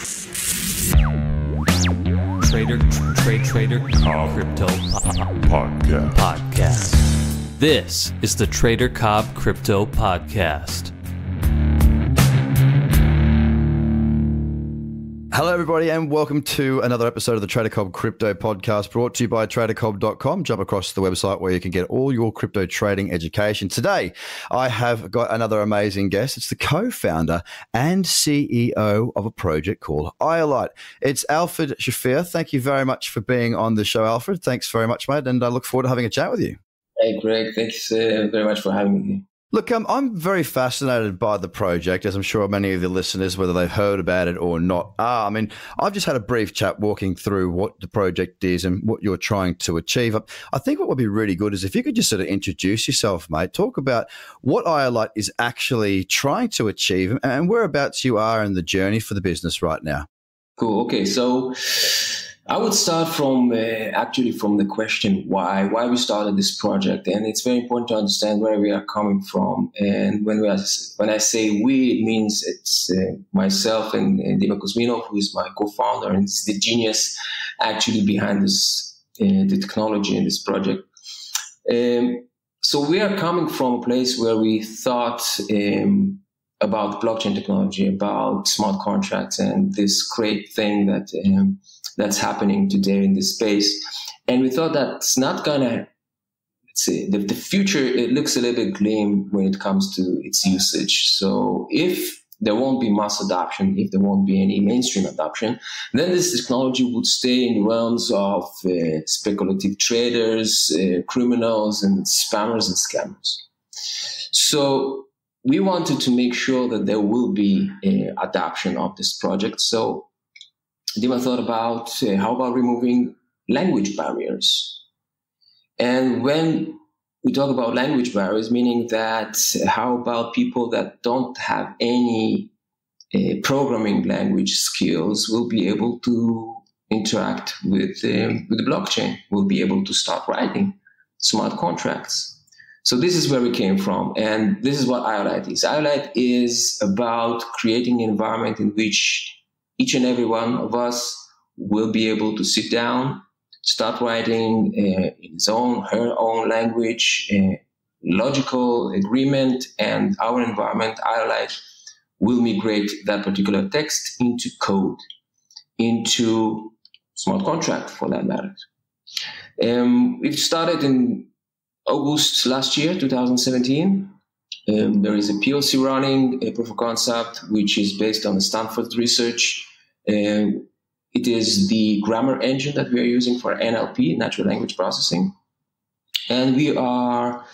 Trader Cobb Crypto Podcast. This is the Trader Cobb Crypto Podcast. Hello, everybody, and welcome to another episode of the Trader Cobb Crypto Podcast, brought to you by tradercobb.com. Jump across to the website where you can get all your crypto trading education. Today, I have got another amazing guest. It's the co-founder and CEO of a project called iOlite. It's Alfred Shaffir. Thank you very much for being on the show, Alfred. Thanks very much, mate, and I look forward to having a chat with you. Hey, Greg. Thanks very much for having me. Look, I'm very fascinated by the project, as I'm sure many of the listeners, whether they've heard about it or not, are. I mean, I've just had a brief chat walking through what the project is and what you're trying to achieve. I think what would be really good is if you could just sort of introduce yourself, mate, talk about what iOlite is actually trying to achieve and whereabouts you are in the journey for the business right now. Cool. Okay, so I would start from the question why we started this project, and it's very important to understand where we are coming from. And when I say we, it means it's myself and Dima Kuzminov, who is my co-founder, and it's the genius actually behind this the technology in this project. So we are coming from a place where we thought about blockchain technology, about smart contracts, and this great thing that that's happening today in this space. And we thought that's not gonna, let's say, the future, it looks a little bit grim when it comes to its usage. So if there won't be mass adoption, if there won't be any mainstream adoption, then this technology would stay in the realms of speculative traders, criminals, and spammers and scammers. So we wanted to make sure that there will be adoption of this project. So Dima thought about how about removing language barriers? And when we talk about language barriers, meaning that how about people that don't have any programming language skills will be able to interact with the blockchain, will be able to start writing smart contracts. So this is where we came from, and this is what iOlite is. iOlite is about creating an environment in which each and every one of us will be able to sit down, start writing in her own language, logical agreement, and our environment, iOlite, will migrate that particular text into code, into smart contract for that matter. We've started in August last year, 2017. There is a POC running, a proof of concept, which is based on the Stanford research. It is the grammar engine that we are using for NLP, natural language processing. And we are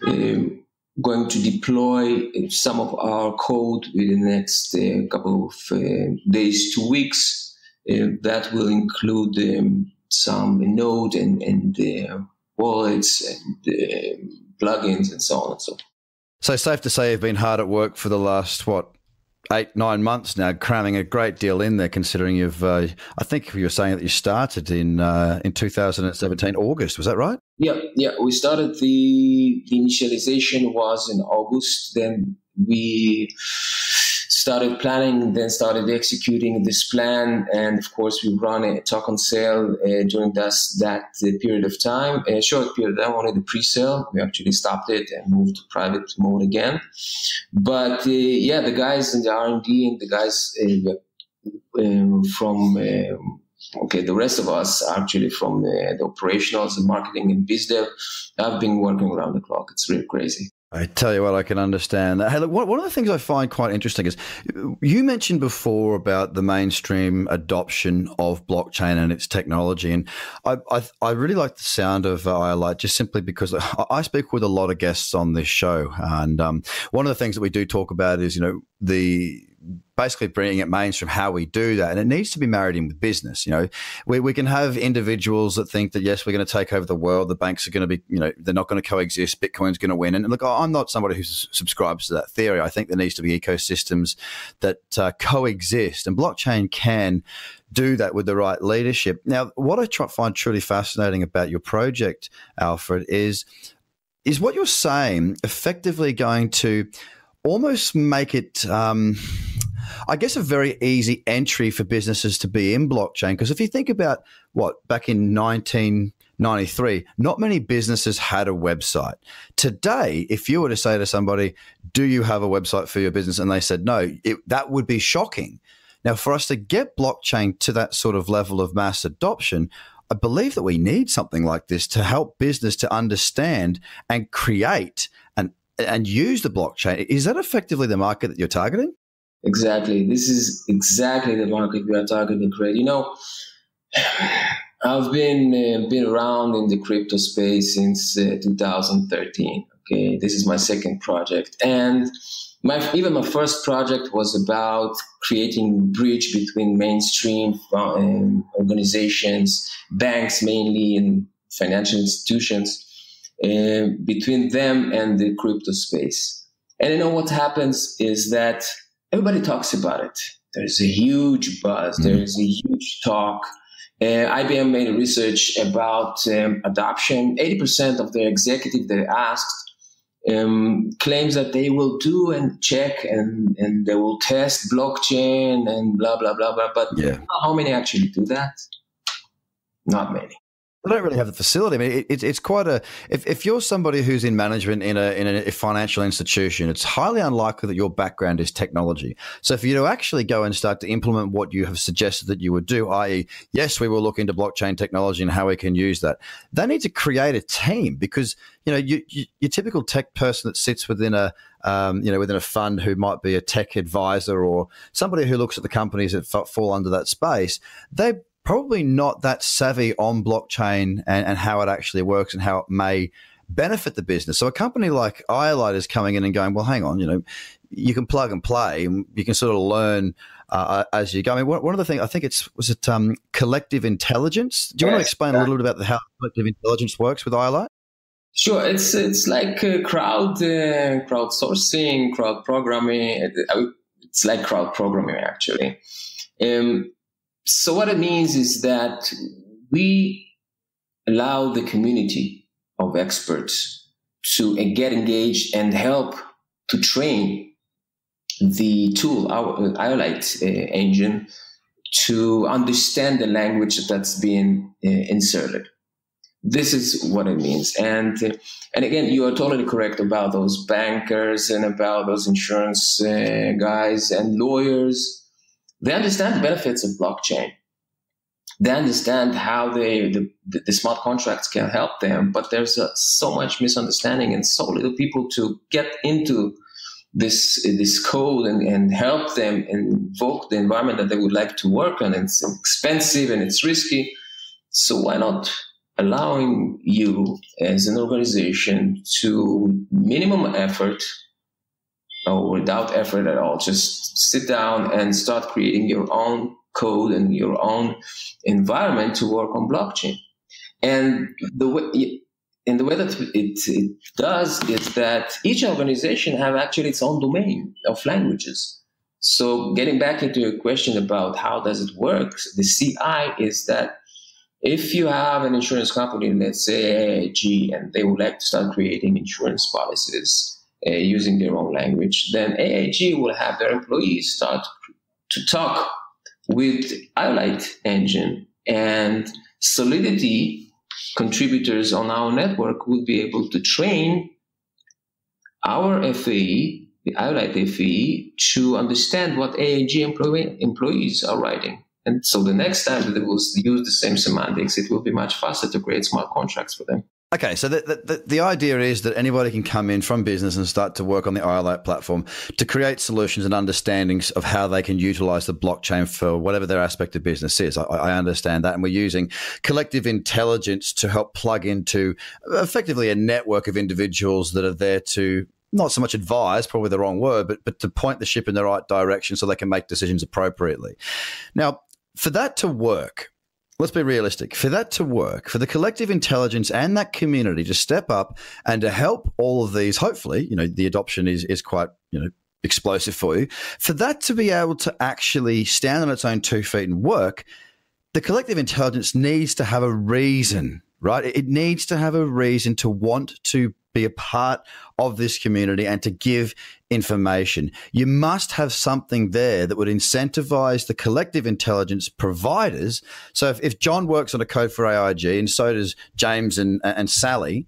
going to deploy some of our code within the next couple of days to weeks. That will include some Node and wallets and plugins and so on and so forth. So safe to say you've been hard at work for the last, 8-9 months now, cramming a great deal in there, considering you've, I think you were saying that you started in 2017, August, was that right? Yeah. We started, the initialization was in August. Then we started planning, then started executing this plan. And of course, we run a talk on sale during that period of time, a short period of time, only the pre-sale. We actually stopped it and moved to private mode again. But the guys in the R&D and the guys from the rest of us actually from the operationals and marketing and biz dev have been working around the clock. It's really crazy. I tell you what, I can understand that. Hey, look, one of the things I find quite interesting is you mentioned before about the mainstream adoption of blockchain and its technology, and I really like the sound of iOlite just simply because I speak with a lot of guests on this show, and one of the things that we do talk about is the basically bringing it mainstream, how we do that. And it needs to be married in with business. We can have individuals that think that, yes, we're going to take over the world. The banks are going to be, they're not going to coexist. Bitcoin's going to win. And look, I'm not somebody who subscribes to that theory. I think there needs to be ecosystems that coexist, and blockchain can do that with the right leadership. Now, what I find truly fascinating about your project, Alfred, is what you're saying effectively going to almost make it I guess, a very easy entry for businesses to be in blockchain. Because if you think about back in 1993, not many businesses had a website. Today, if you were to say to somebody, do you have a website for your business? And they said no, that would be shocking. Now, for us to get blockchain to that sort of level of mass adoption, I believe that we need something like this to help business to understand and create and use the blockchain. Is that effectively the market that you're targeting? Exactly. This is exactly the market we are targeting, Craig. I've been around in the crypto space since 2013. Okay, this is my second project, and my first project was about creating a bridge between mainstream organizations, banks mainly, and financial institutions, between them and the crypto space. And what happens is that everybody talks about it. There's a huge buzz. There's a huge talk. IBM made a research about adoption. 80% of their executives they asked claims that they will do and check and they will test blockchain and blah, blah, blah, blah. But how many actually do that? Not many. They don't really have the facility. I mean, it's quite a. If you're somebody who's in management in a financial institution, it's highly unlikely that your background is technology. So for you to actually go and start to implement what you have suggested that you would do, i.e., yes, we will look into blockchain technology and how we can use that. They need to create a team because your typical tech person that sits within a within a fund who might be a tech advisor or somebody who looks at the companies that fall under that space, they probably not that savvy on blockchain and how it actually works and how it may benefit the business. So a company like iOlite is coming in and going, well, hang on, you can plug and play and you can sort of learn as you go. I mean, one of the things, I think was it collective intelligence? Do you want to explain a little bit about how collective intelligence works with iOlite? Sure. It's like crowdsourcing, crowd programming. It's like crowd programming, actually. So what it means is that we allow the community of experts to get engaged and help to train the tool, our iOlite engine, to understand the language that's being inserted. This is what it means. And again, you are totally correct about those bankers and about those insurance guys and lawyers. They understand the benefits of blockchain. They understand how the smart contracts can help them, but there's so much misunderstanding and so little people to get into this code and help them invoke the environment that they would like to work on. It's expensive and it's risky. So why not allowing you as an organization to minimum effort or without effort at all, just sit down and start creating your own code and your own environment to work on blockchain. And the way that it does is that each organization have actually its own domain of languages. So getting back into your question about how does it work, the CI is that if you have an insurance company, let's say AIG, and they would like to start creating insurance policies using their own language, then AIG will have their employees start to talk with iOlite engine, and Solidity contributors on our network will be able to train our FAE, the iOlite FAE, to understand what AIG employees are writing. And so the next time that they will use the same semantics, it will be much faster to create smart contracts for them. Okay, so the idea is that anybody can come in from business and start to work on the iOlite platform to create solutions and understandings of how they can utilize the blockchain for whatever their aspect of business is. I understand that. And we're using collective intelligence to help plug into effectively a network of individuals that are there to not so much advise, probably the wrong word, but to point the ship in the right direction so they can make decisions appropriately. Now, for that to work, let's be realistic. For that to work, for the collective intelligence and that community to step up and to help all of these, hopefully, the adoption is quite, explosive for you. For that to be able to actually stand on its own 2 feet and work, the collective intelligence needs to have a reason, right? It needs to have a reason to want to be a part of this community and to give information. You must have something there that would incentivize the collective intelligence providers. So if John works on a code for AIG and so does James and Sally,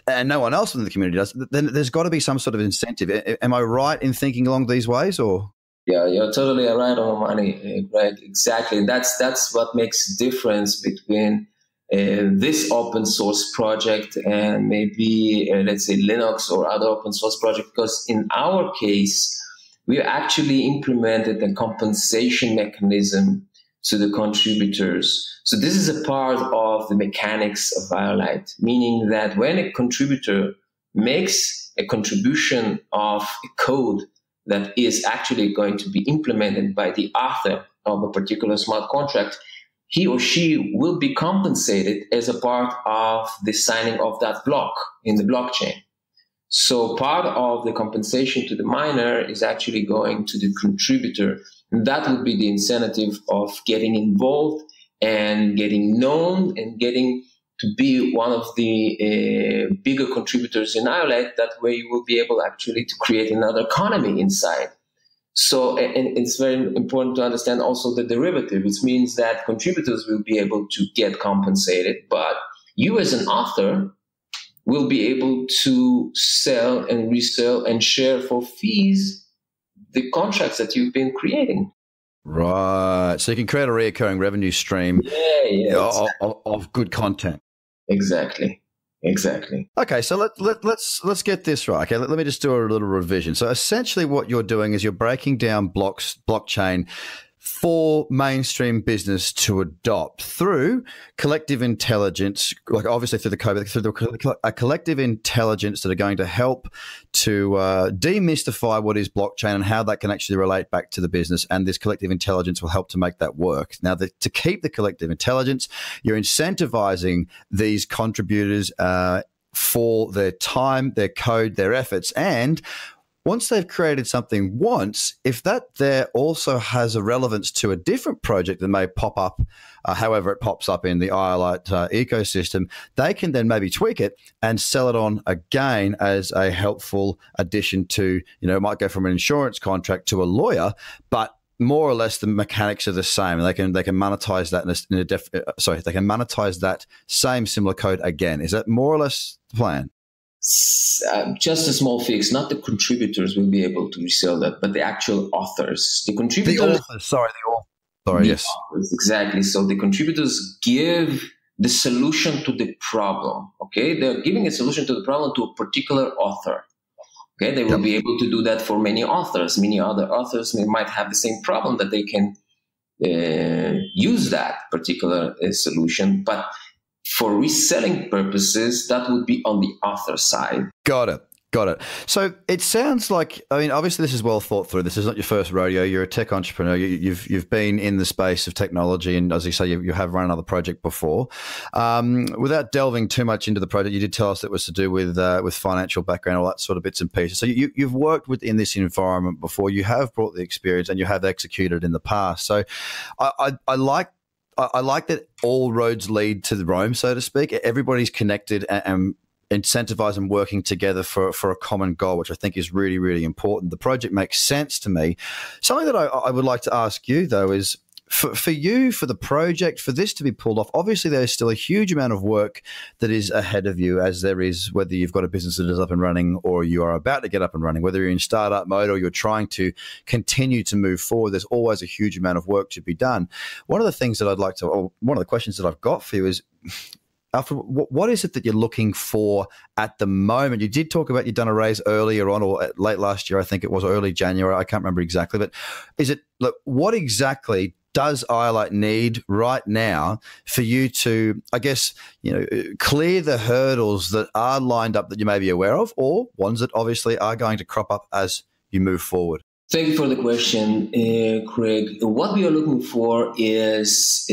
and no one else in the community does, then there's got to be some sort of incentive. Am I right in thinking along these ways, or? Yeah, you're totally right on the money, Greg. Exactly. That's what makes the difference between this open source project and maybe, let's say, Linux or other open source project. Because in our case, we actually implemented a compensation mechanism to the contributors. So this is a part of the mechanics of iOlite, meaning that when a contributor makes a contribution of a code that is actually going to be implemented by the author of a particular smart contract, he or she will be compensated as a part of the signing of that block in the blockchain. So part of the compensation to the miner is actually going to the contributor. And that would be the incentive of getting involved and getting known and getting to be one of the bigger contributors in iOlite. That way you will be able actually to create another economy inside. So, and it's very important to understand also the derivative, which means that contributors will be able to get compensated, but you as an author will be able to sell and resell and share for fees the contracts that you've been creating. Right. So you can create a recurring revenue stream of good content. Exactly. Okay, so let's get this right. Okay, let me just do a little revision. So essentially what you're doing is you're breaking down blockchain for mainstream business to adopt through collective intelligence, like obviously through the code, through a collective intelligence that are going to help to demystify what is blockchain and how that can actually relate back to the business. And this collective intelligence will help to make that work. Now, to keep the collective intelligence, you're incentivizing these contributors for their time, their code, their efforts, and once they've created something once, if that there also has a relevance to a different project that may pop up, however it pops up in the iOlite ecosystem, they can then maybe tweak it and sell it on again as a helpful addition to, it might go from an insurance contract to a lawyer, but more or less the mechanics are the same. They can monetize that they can monetize that same similar code again. Is that more or less the plan? Just a small fix. Not the contributors will be able to resell that, but the actual authors. The contributors. The authors. Sorry, the author. Sorry, yes. Authors, exactly. So the contributors give the solution to the problem. Okay, they're giving a solution to the problem to a particular author. Okay, they will be able to do that for many authors. Many other authors might have the same problem that they can use that particular solution, but for reselling purposes, that would be on the author side. Got it. So it sounds like, obviously this is well thought through. This is not your first rodeo. You're a tech entrepreneur. You've been in the space of technology, and as you say, you have run another project before. Without delving too much into the project, you did tell us it was to do with financial background, all that sort of bits and pieces. So you've worked within this environment before. You have brought the experience, and you have executed in the past. So I like that all roads lead to Rome, so to speak. Everybody's connected and incentivized and working together for a common goal, which I think is really, really important. The project makes sense to me. Something that I would like to ask you, though, is for you, for the project, for this to be pulled off, obviously there's still a huge amount of work that is ahead of you, as there is whether you've got a business that is up and running or you are about to get up and running, whether you're in startup mode or you're trying to continue to move forward. There's always a huge amount of work to be done. One of the things that one of the questions that I've got for you is, Alfred, what is it that you're looking for at the moment? You did talk about you'd done a raise earlier on, or late last year, I think it was, early January. I can't remember exactly, but what exactly does iOlite need right now for you to, I guess, clear the hurdles that are lined up that you may be aware of, or ones that obviously are going to crop up as you move forward? Thank you for the question, Craig. What we are looking for is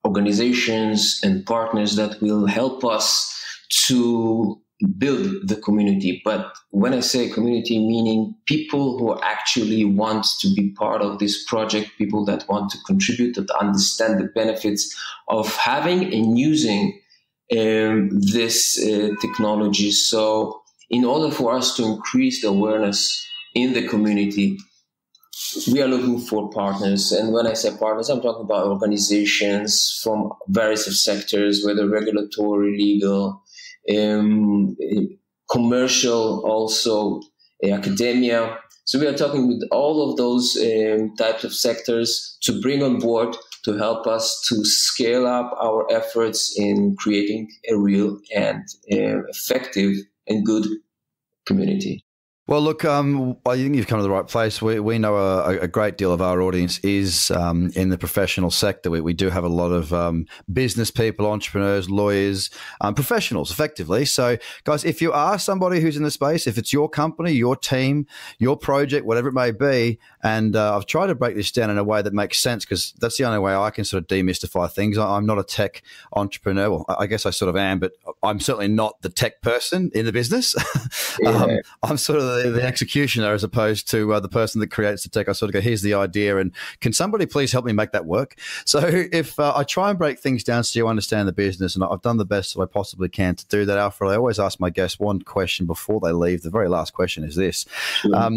organizations and partners that will help us to build the community. But when I say community, meaning people who actually want to be part of this project, people that want to contribute, that understand the benefits of having and using this technology. So in order for us to increase the awareness in the community, we are looking for partners. And when I say partners, I'm talking about organizations from various sectors, whether regulatory, legal, commercial, also academia. So we are talking with all of those types of sectors to bring on board to help us to scale up our efforts in creating a real and effective and good community. Well, look, I think you've come to the right place. We know a great deal of our audience is in the professional sector. We do have a lot of business people, entrepreneurs, lawyers, professionals, effectively. So, guys, if you are somebody who's in the space, if it's your company, your team, your project, whatever it may be, and I've tried to break this down in a way that makes sense because that's the only way I can sort of demystify things. I'm not a tech entrepreneur. Well, I guess I sort of am, but I'm certainly not the tech person in the business. Yeah. I'm sort of the executioner as opposed to the person that creates the tech. I sort of go, here's the idea, and can somebody please help me make that work? So if I try and break things down so you understand the business, and I've done the best that I possibly can to do that, Alfred, I always ask my guests one question before they leave. The very last question is this. Sure.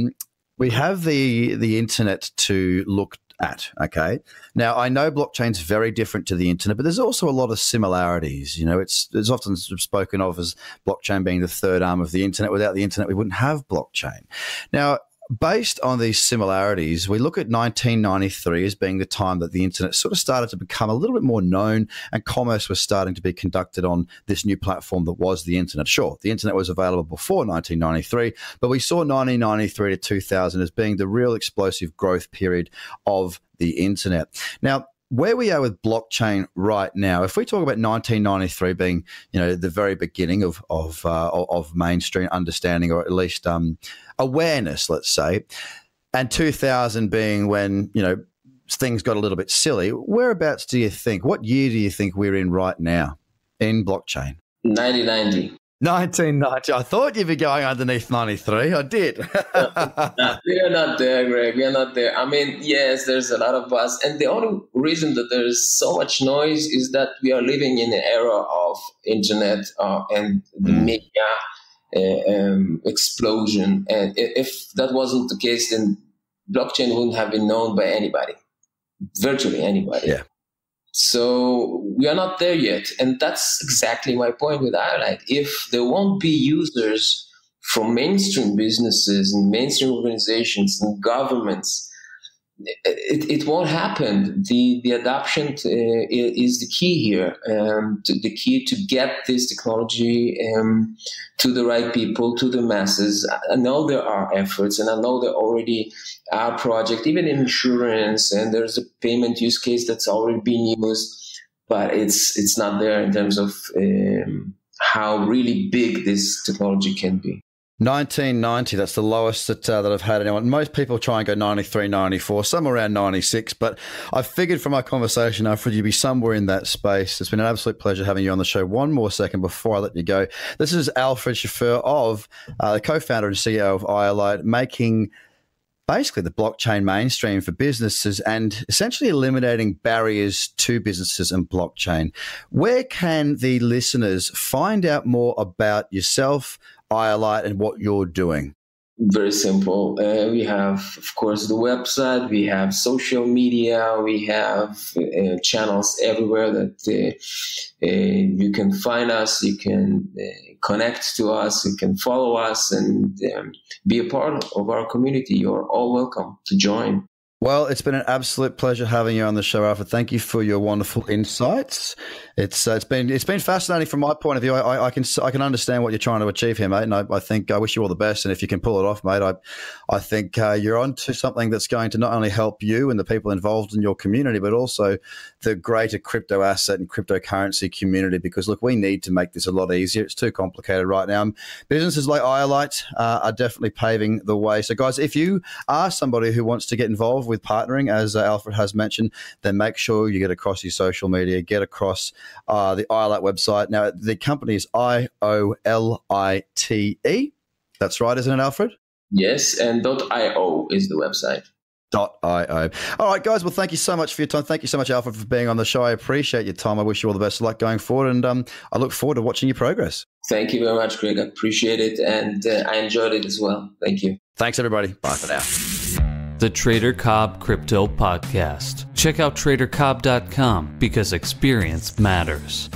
We have the internet to look at, okay? Now, I know blockchain's very different to the internet, but there's also a lot of similarities. You know, it's often spoken of as blockchain being the third arm of the internet. Without the internet, we wouldn't have blockchain. Now, based on these similarities, we look at 1993 as being the time that the internet sort of started to become a little bit more known and commerce was starting to be conducted on this new platform that was the internet. Sure, the internet was available before 1993, but we saw 1993 to 2000 as being the real explosive growth period of the internet. Now, where we are with blockchain right now, if we talk about 1993 being, you know, the very beginning of mainstream understanding, or at least awareness, let's say, and 2000 being when, you know, things got a little bit silly, whereabouts do you think? What year do you think we're in right now in blockchain? 1990. 1990. I thought you'd be going underneath 93. I did. We are not there, Greg. We are not there. I mean, yes, there's a lot of buzz. And the only reason that there's so much noise is that we are living in an era of internet and the media explosion. And if that wasn't the case, then blockchain wouldn't have been known by anybody, virtually anybody. Yeah. So we are not there yet. And that's exactly my point with iOlite. If there won't be users from mainstream businesses and mainstream organizations and governments, it won't happen. The adoption is the key here. The key to get this technology to the right people, to the masses. I know there are efforts, and I know there already are projects, even in insurance, and there's a payment use case that's already being used, but it's not there in terms of how really big this technology can be. 1990, that's the lowest that I've had anyone. Most people try and go 93, 94, some around 96, but I figured from our conversation, Alfred, you'd be somewhere in that space. It's been an absolute pleasure having you on the show. One more second before I let you go. This is Alfred Shaffir of the co-founder and CEO of iOlite, making basically the blockchain mainstream for businesses and essentially eliminating barriers to businesses and blockchain. Where can the listeners find out more about yourself, iOlite, and what you're doing? Very simple. We have, of course, the website. We have social media. We have channels everywhere that you can find us. You can connect to us. You can follow us and be a part of our community. You're all welcome to join. Well, it's been an absolute pleasure having you on the show, Alfred. Thank you for your wonderful insights. It's been fascinating from my point of view. I can understand what you're trying to achieve here, mate. And I think I wish you all the best. And if you can pull it off, mate, I think you're onto something that's going to not only help you and the people involved in your community, but also the greater crypto asset and cryptocurrency community. Because look, we need to make this a lot easier. It's too complicated right now. Businesses like iOlite are definitely paving the way. So, guys, if you are somebody who wants to get involved with partnering, as Alfred has mentioned, then make sure you get across your social media, get across the iOlite website. Now, the company is IOLITE. That's right, isn't it, Alfred? Yes, and .io is the website. .io. All right, guys. Well, thank you so much for your time. Thank you so much, Alfred, for being on the show. I appreciate your time. I wish you all the best of luck going forward, and I look forward to watching your progress. Thank you very much, Greg. I appreciate it, and I enjoyed it as well. Thank you. Thanks, everybody. Bye for now. The Trader Cobb Crypto Podcast. Check out tradercobb.com because experience matters.